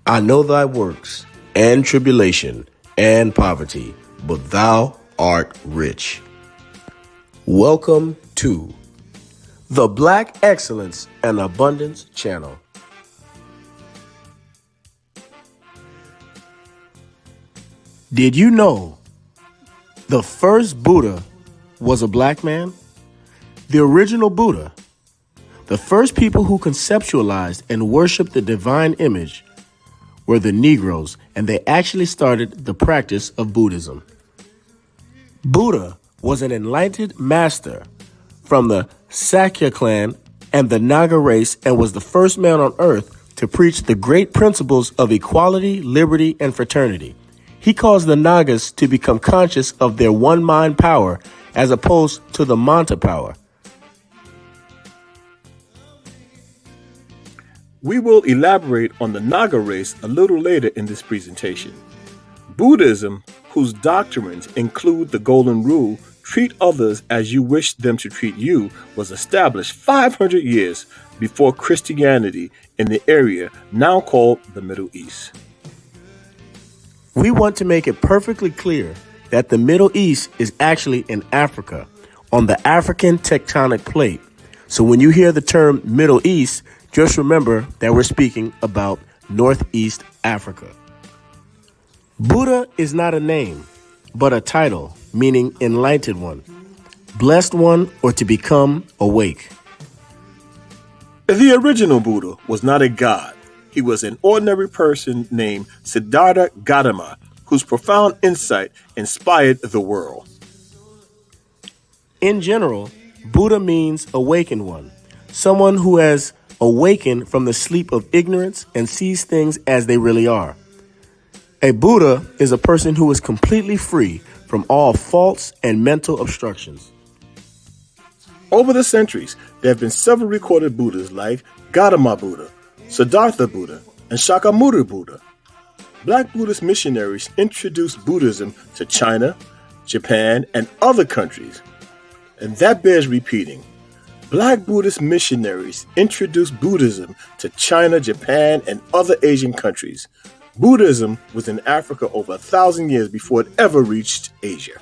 I know thy works, and tribulation, and poverty, but thou art rich. Welcome to the Black Excellence and Abundance Channel. Did you know the first Buddha was a black man? The original Buddha, the first people who conceptualized and worshiped the divine image, were the Negroes, and they actually started the practice of Buddhism. Buddha was an enlightened master from the Sakya clan and the Naga race and was the first man on earth to preach the great principles of equality, liberty, and fraternity. He caused the Nagas to become conscious of their one-mind power as opposed to the Manta power. We will elaborate on the Naga race a little later in this presentation. Buddhism, whose doctrines include the Golden Rule, treat others as you wish them to treat you, was established 500 years before Christianity in the area now called the Middle East. We want to make it perfectly clear that the Middle East is actually in Africa, on the African tectonic plate. So when you hear the term Middle East, just remember that we're speaking about Northeast Africa. Buddha is not a name, but a title, meaning enlightened one, blessed one, or to become awake. The original Buddha was not a god. He was an ordinary person named Siddhartha Gautama, whose profound insight inspired the world. In general, Buddha means awakened one, someone who has awakened from the sleep of ignorance and sees things as they really are. A Buddha is a person who is completely free from all faults and mental obstructions. Over the centuries, there have been several recorded Buddhas like Gautama Buddha, Siddhartha Buddha, and Shakyamuni Buddha. Black Buddhist missionaries introduced Buddhism to China, Japan, and other countries. And that bears repeating. Black Buddhist missionaries introduced Buddhism to China, Japan, and other Asian countries. Buddhism was in Africa over 1,000 years before it ever reached Asia.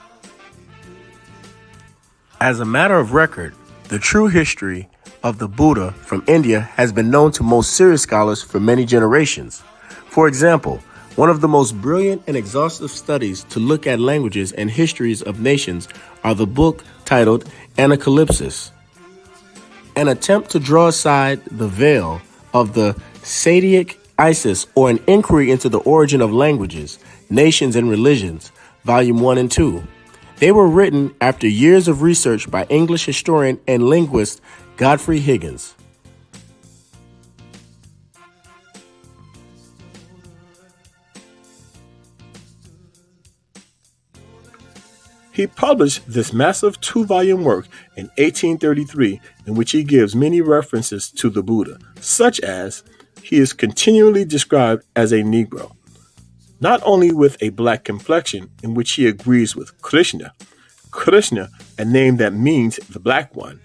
As a matter of record, the true history of the Buddha from India has been known to most serious scholars for many generations. For example, one of the most brilliant and exhaustive studies to look at languages and histories of nations are the book titled Anacalypsis, an attempt to draw aside the veil of the Sattaic Isis, or an inquiry into the origin of languages, nations, and religions, Volume 1 and 2. They were written after years of research by English historian and linguist Godfrey Higgins. He published this massive 2-volume work in 1833 in which he gives many references to the Buddha, such as he is continually described as a Negro, not only with a black complexion in which he agrees with Krishna, a name that means the black one,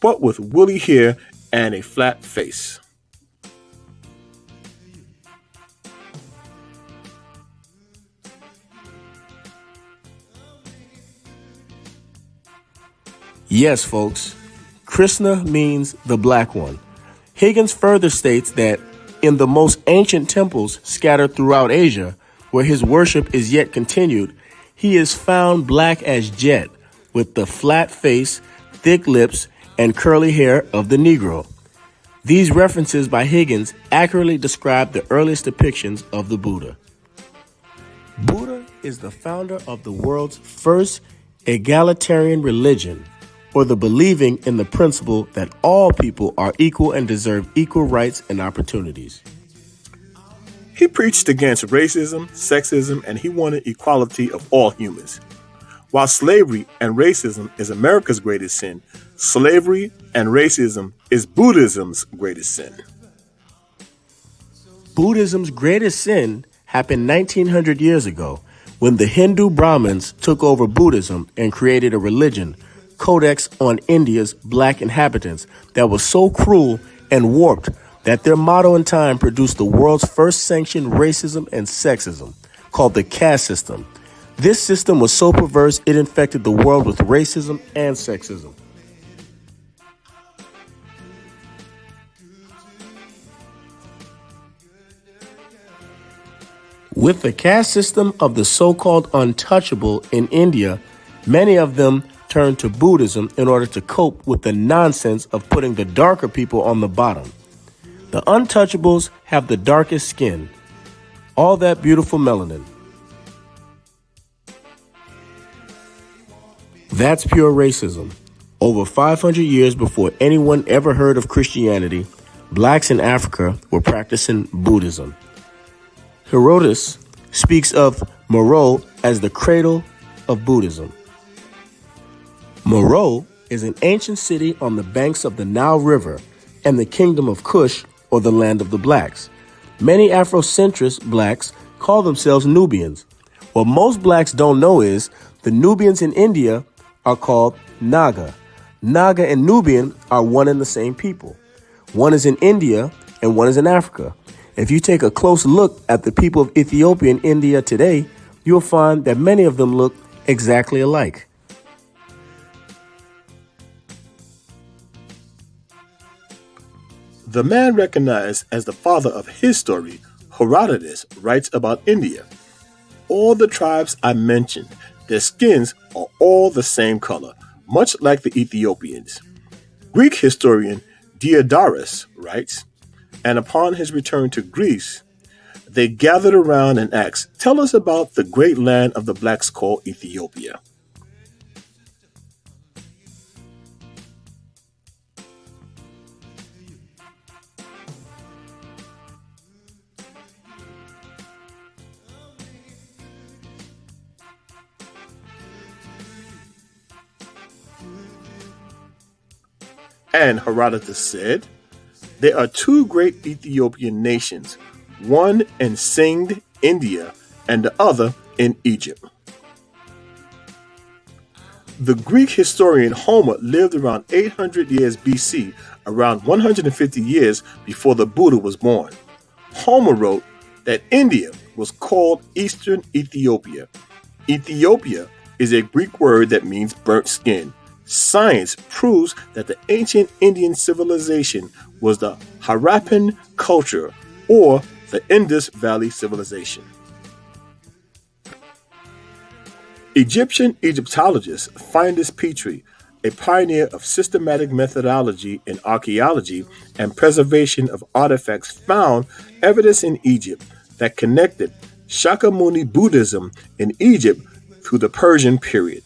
but with woolly hair and a flat face. Yes, folks, Krishna means the black one. Higgins further states that in the most ancient temples scattered throughout Asia, where his worship is yet continued, he is found black as jet, with the flat face, thick lips, and curly hair of the Negro. These references by Higgins accurately describe the earliest depictions of the Buddha. Buddha is the founder of the world's first egalitarian religion, or the believing in the principle that all people are equal and deserve equal rights and opportunities. He preached against racism, sexism, and he wanted equality of all humans. While slavery and racism is America's greatest sin, slavery and racism is Buddhism's greatest sin. Buddhism's greatest sin happened 1900 years ago when the Hindu Brahmins took over Buddhism and created a religion, codex on India's black inhabitants, that was so cruel and warped that their motto in time produced the world's first sanctioned racism and sexism, called the caste system. This system was so perverse it infected the world with racism and sexism. With the caste system of the so-called untouchable in India, many of them turned to Buddhism in order to cope with the nonsense of putting the darker people on the bottom. The untouchables have the darkest skin, all that beautiful melanin. That's pure racism. Over 500 years before anyone ever heard of Christianity, blacks in Africa were practicing Buddhism. Herodotus speaks of Meroe as the cradle of Buddhism. Meroe is an ancient city on the banks of the Nile River and the kingdom of Kush, or the land of the blacks. Many Afrocentrist blacks call themselves Nubians. What most blacks don't know is the Nubians in India are called Naga. Naga and Nubian are one and the same people. One is in India and one is in Africa. If you take a close look at the people of Ethiopia and India today, you'll find that many of them look exactly alike. The man recognized as the father of his story, Herodotus, writes about India. All the tribes I mentioned, their skins are all the same color, much like the Ethiopians. Greek historian Diodorus writes, and upon his return to Greece, they gathered around and asked, "Tell us about the great land of the blacks called Ethiopia." And Herodotus said, "There are two great Ethiopian nations, one in Sindh, India, and the other in Egypt." The Greek historian Homer lived around 800 years BC, around 150 years before the Buddha was born. Homer wrote that India was called Eastern Ethiopia. Ethiopia is a Greek word that means burnt skin. Science proves that the ancient Indian civilization was the Harappan culture, or the Indus Valley civilization. Egyptian Egyptologist Findus Petrie, a pioneer of systematic methodology in archaeology and preservation of artifacts, found evidence in Egypt that connected Shakyamuni Buddhism in Egypt through the Persian period.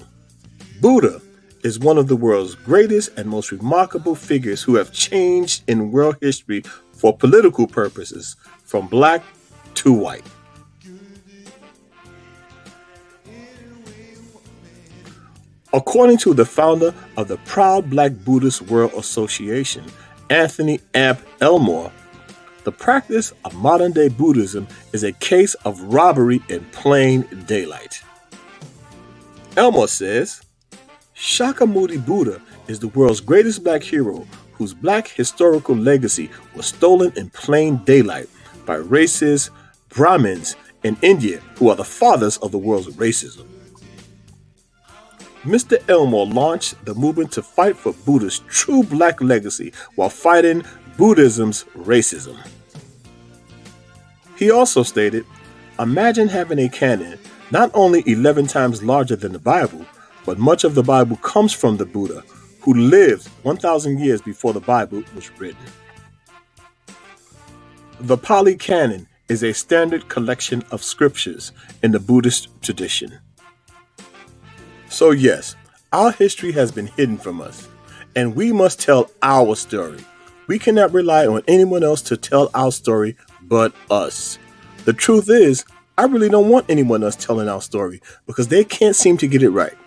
Buddha is one of the world's greatest and most remarkable figures who have changed in world history for political purposes, from black to white. According to the founder of the Proud Black Buddhist World Association, Anthony Amp Elmore, the practice of modern-day Buddhism is a case of robbery in plain daylight. Elmore says, Shakyamuni Buddha is the world's greatest black hero whose black historical legacy was stolen in plain daylight by racist Brahmins in India who are the fathers of the world's racism. Mr. Elmore launched the movement to fight for Buddha's true black legacy while fighting Buddhism's racism. He also stated, "Imagine having a canon not only 11 times larger than the Bible, but much of the Bible comes from the Buddha, who lived 1,000 years before the Bible was written." The Pali Canon is a standard collection of scriptures in the Buddhist tradition. So yes, our history has been hidden from us, and we must tell our story. We cannot rely on anyone else to tell our story but us. The truth is, I really don't want anyone else telling our story because they can't seem to get it right.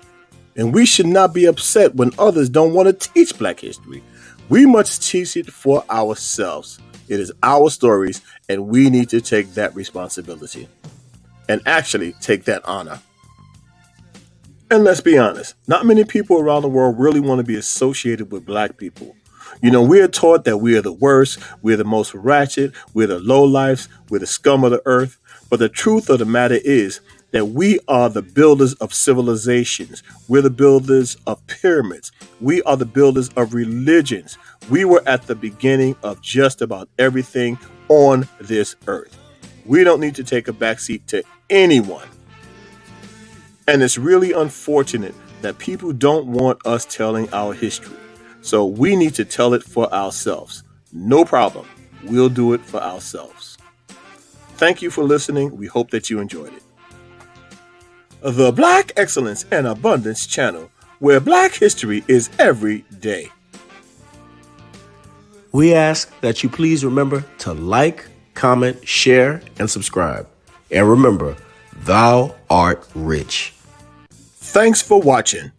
And we should not be upset when others don't want to teach Black history. We must teach it for ourselves. It is our stories, and we need to take that responsibility. And actually take that honor. And let's be honest, not many people around the world really want to be associated with Black people. We are taught that we are the worst, we're the most ratchet, we're the lowlifes, we're the scum of the earth. But the truth of the matter is that we are the builders of civilizations. We're the builders of pyramids. We are the builders of religions. We were at the beginning of just about everything on this earth. We don't need to take a backseat to anyone. And it's really unfortunate that people don't want us telling our history. So we need to tell it for ourselves. No problem. We'll do it for ourselves. Thank you for listening. We hope that you enjoyed it. The Black Excellence and Abundance channel, where Black history is every day. We ask that you please remember to like, comment, share, and subscribe. And remember, thou art rich. Thanks for watching.